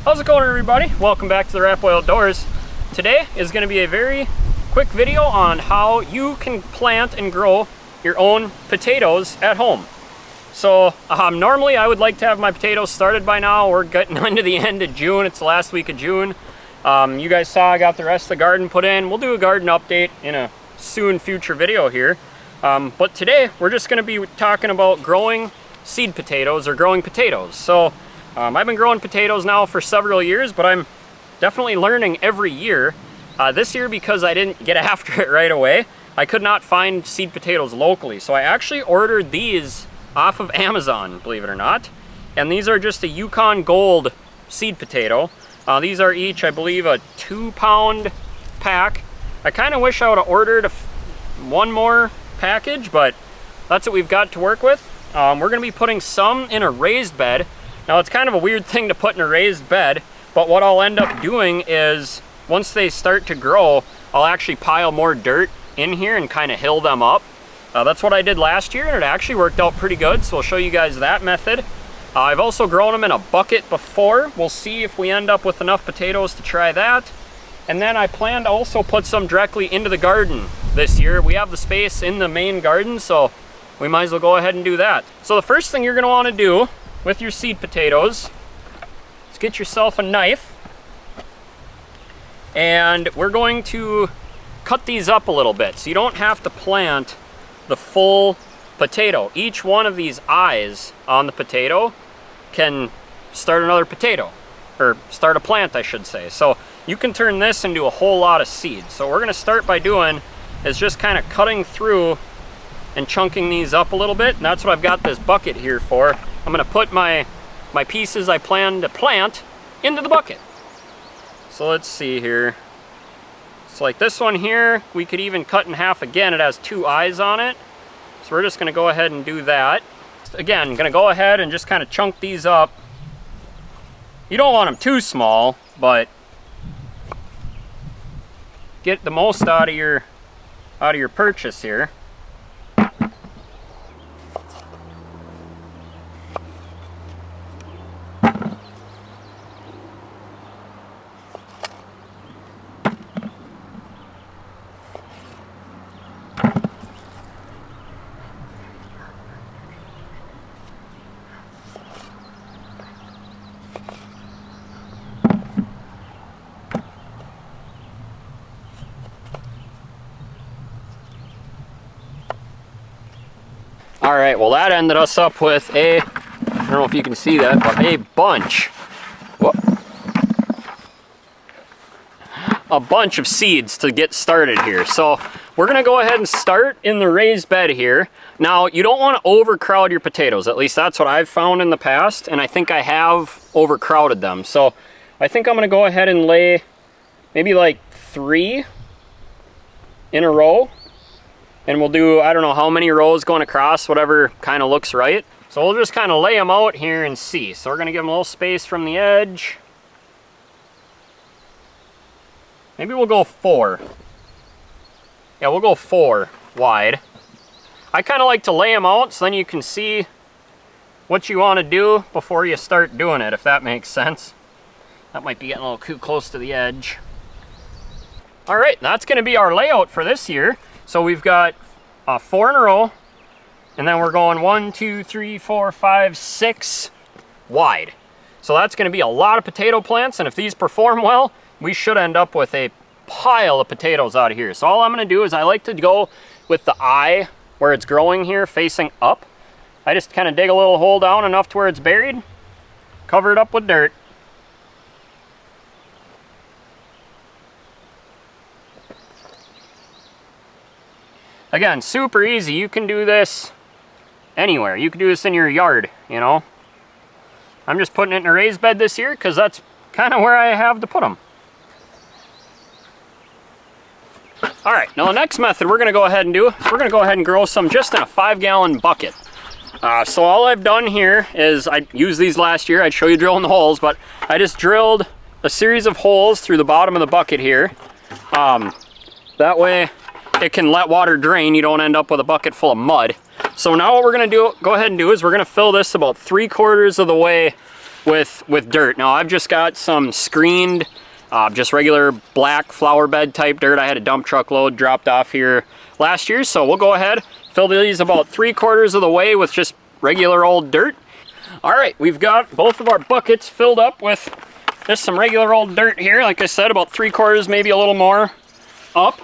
How's it going, everybody? Welcome back to the Ratboy Outdoors. Today is going to be a very quick video on how you can plant and grow your own potatoes at home. So normally I would like to have my potatoes started by now. We're getting into the end of June. It's the last week of June. You guys saw I got the rest of the garden put in. We'll do a garden update in a soon future video here. But today we're just going to be talking about growing seed potatoes or growing potatoes. So I've been growing potatoes now for several years, but I'm definitely learning every year. This year, because I didn't get after it right away, I could not find seed potatoes locally. So I actually ordered these off of Amazon, believe it or not. And these are just a Yukon Gold seed potato. These are each, I believe, a 2-pound pack. I kind of wish I would have ordered one more package, but that's what we've got to work with. We're going to be putting some in a raised bed. Now, it's kind of a weird thing to put in a raised bed, but what I'll end up doing is once they start to grow, I'll actually pile more dirt in here and kind of hill them up. That's what I did last year, and it actually worked out pretty good, so I'll show you guys that method. I've also grown them in a bucket before. We'll see if we end up with enough potatoes to try that. And then I plan to also put some directly into the garden this year. We have the space in the main garden, so we might as well go ahead and do that. So the first thing you're going to want to do with your seed potatoes is get yourself a knife, and we're going to cut these up a little bit so you don't have to plant the full potato. Each one of these eyes on the potato can start another potato, or start a plant, I should say. So you can turn this into a whole lot of seeds. So what we're going to start by doing is just kind of cutting through and chunking these up a little bit, and that's what I've got this bucket here for. I'm going to put my pieces I plan to plant into the bucket. So let's see here. So like this one here, we could even cut in half again. It has 2 eyes on it. So we're just going to go ahead and do that. Again, I'm going to go ahead and just kind of chunk these up. You don't want them too small, but get the most out of your purchase here. All right, well, that ended us up with I don't know if you can see that, but a bunch of seeds to get started here. So we're gonna go ahead and start in the raised bed here. Now, you don't wanna overcrowd your potatoes. At least that's what I've found in the past, and I think I have overcrowded them. So I think I'm gonna go ahead and lay maybe like 3 in a row. And we'll do, I don't know how many rows going across, whatever kind of looks right. So we'll just kind of lay them out here and see. So we're going to give them a little space from the edge. Maybe we'll go 4. Yeah, we'll go 4 wide. I kind of like to lay them out so then you can see what you want to do before you start doing it, if that makes sense. That might be getting a little too close to the edge. All right, that's going to be our layout for this year. So we've got 4 in a row, and then we're going 1, 2, 3, 4, 5, 6 wide. So that's going to be a lot of potato plants, and if these perform well, we should end up with a pile of potatoes out of here. So all I'm going to do is I like to go with the eye where it's growing here facing up. I just kind of dig a little hole down enough to where it's buried, cover it up with dirt. Again, super easy. You can do this anywhere. You can do this in your yard, you know. I'm just putting it in a raised bed this year because that's kind of where I have to put them. All right, now the next method we're going to go ahead and do is we're going to go ahead and grow some just in a 5-gallon bucket. So all I've done here is I used these last year. I'd show you drilling the holes, but I just drilled a series of holes through the bottom of the bucket here. That way it can let water drain. You don't end up with a bucket full of mud. So now what we're going to do, go ahead and do is we're going to fill this about 3/4 of the way with dirt. Now I've just got some screened, just regular black flower bed type dirt. I had a dump truck load dropped off here last year, so we'll go ahead, fill these about 3/4 of the way with just regular old dirt. All right, we've got both of our buckets filled up with just some regular old dirt here. Like I said, about 3/4, maybe a little more up.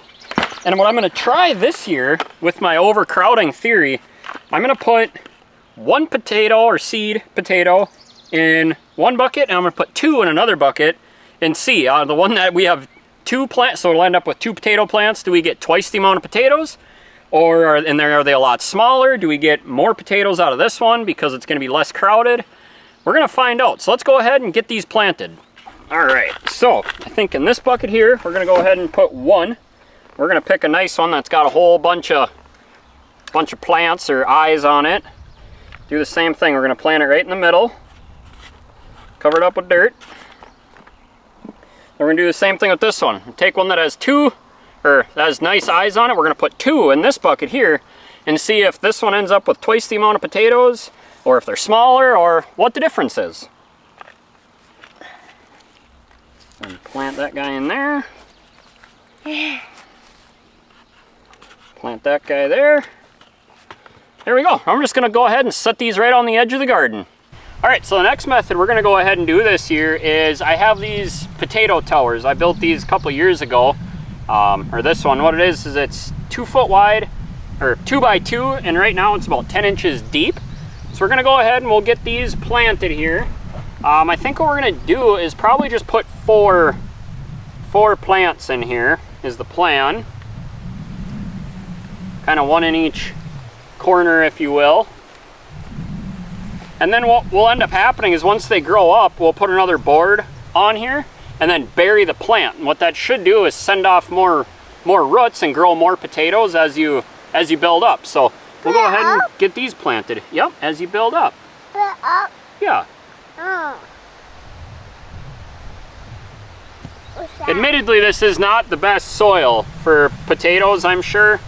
And what I'm gonna try this year with my overcrowding theory, I'm gonna put one potato or seed potato in one bucket, and I'm gonna put 2 in another bucket and see. The one that we have 2 plants, so it'll end up with 2 potato plants. Do we get twice the amount of potatoes? Or are they a lot smaller? Do we get more potatoes out of this one because it's gonna be less crowded? We're gonna find out. So let's go ahead and get these planted. All right, so I think in this bucket here, we're gonna go ahead and put 1. We're gonna pick a nice one that's got a whole bunch of plants or eyes on it. Do the same thing. We're gonna plant it right in the middle, cover it up with dirt. We're gonna do the same thing with this one. Take one that has 2, or that has nice eyes on it. We're gonna put 2 in this bucket here and see if this one ends up with twice the amount of potatoes, or if they're smaller, or what the difference is. And plant that guy in there. Plant that guy there. There we go. I'm just gonna go ahead and set these right on the edge of the garden. All right, so the next method we're gonna go ahead and do this year is I have these potato towers. I built these a couple years ago, or this one. What it is it's 2 foot wide, or 2 by 2, and right now it's about 10 inches deep. So we're gonna go ahead and we'll get these planted here. I think what we're gonna do is probably just put four plants in here is the plan. Kind of 1 in each corner, if you will. And then what will end up happening is once they grow up, we'll put another board on here and then bury the plant. And what that should do is send off more roots and grow more potatoes as you build up. So we'll go ahead and get these planted. Yep, as you build up. Build up? Yeah. Oh. Admittedly, this is not the best soil for potatoes, I'm sure.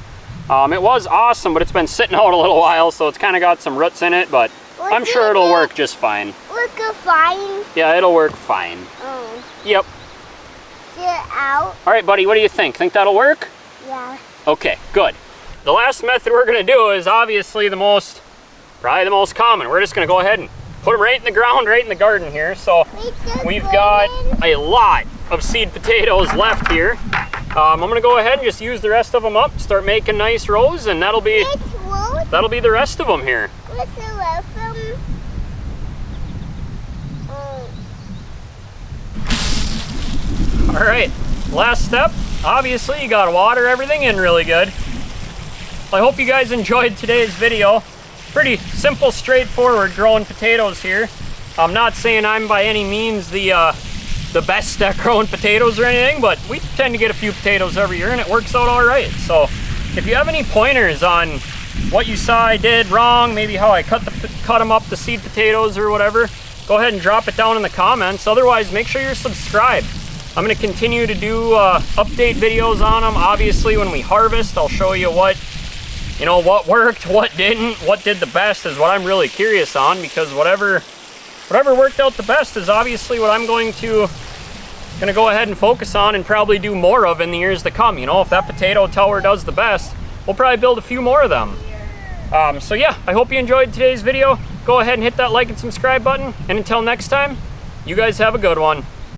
It was awesome, but it's been sitting out a little while, so it's kind of got some roots in it, but I'm sure it'll work just fine. Work fine? Yeah, it'll work fine. Oh. Yep. Sit out? All right, buddy, what do you think? Think that'll work? Yeah. Okay, good. The last method we're gonna do is obviously probably the most common. We're just gonna go ahead and put them right in the ground, right in the garden here. So we've got a lot of seed potatoes left here. I'm gonna go ahead and just use the rest of them up, start making nice rows, and that'll be the rest of them here. What's the rest of them? Oh. All right, last step. Obviously, you gotta water everything in really good. I hope you guys enjoyed today's video. Pretty simple, straightforward growing potatoes here. I'm not saying I'm by any means the best at growing potatoes or anything, but we tend to get a few potatoes every year and it works out all right. So if you have any pointers on what you saw I did wrong, maybe how I cut them up, the seed potatoes or whatever, go ahead and drop it down in the comments. Otherwise, make sure you're subscribed. I'm gonna continue to do update videos on them. Obviously, when we harvest, I'll show you what worked, what didn't, what did the best is what I'm really curious on, because whatever worked out the best is obviously what I'm gonna go ahead and focus on and probably do more of in the years to come. You know, if that potato tower does the best, we'll probably build a few more of them. So yeah, I hope you enjoyed today's video. Go ahead and hit that like and subscribe button, and until next time, you guys have a good one.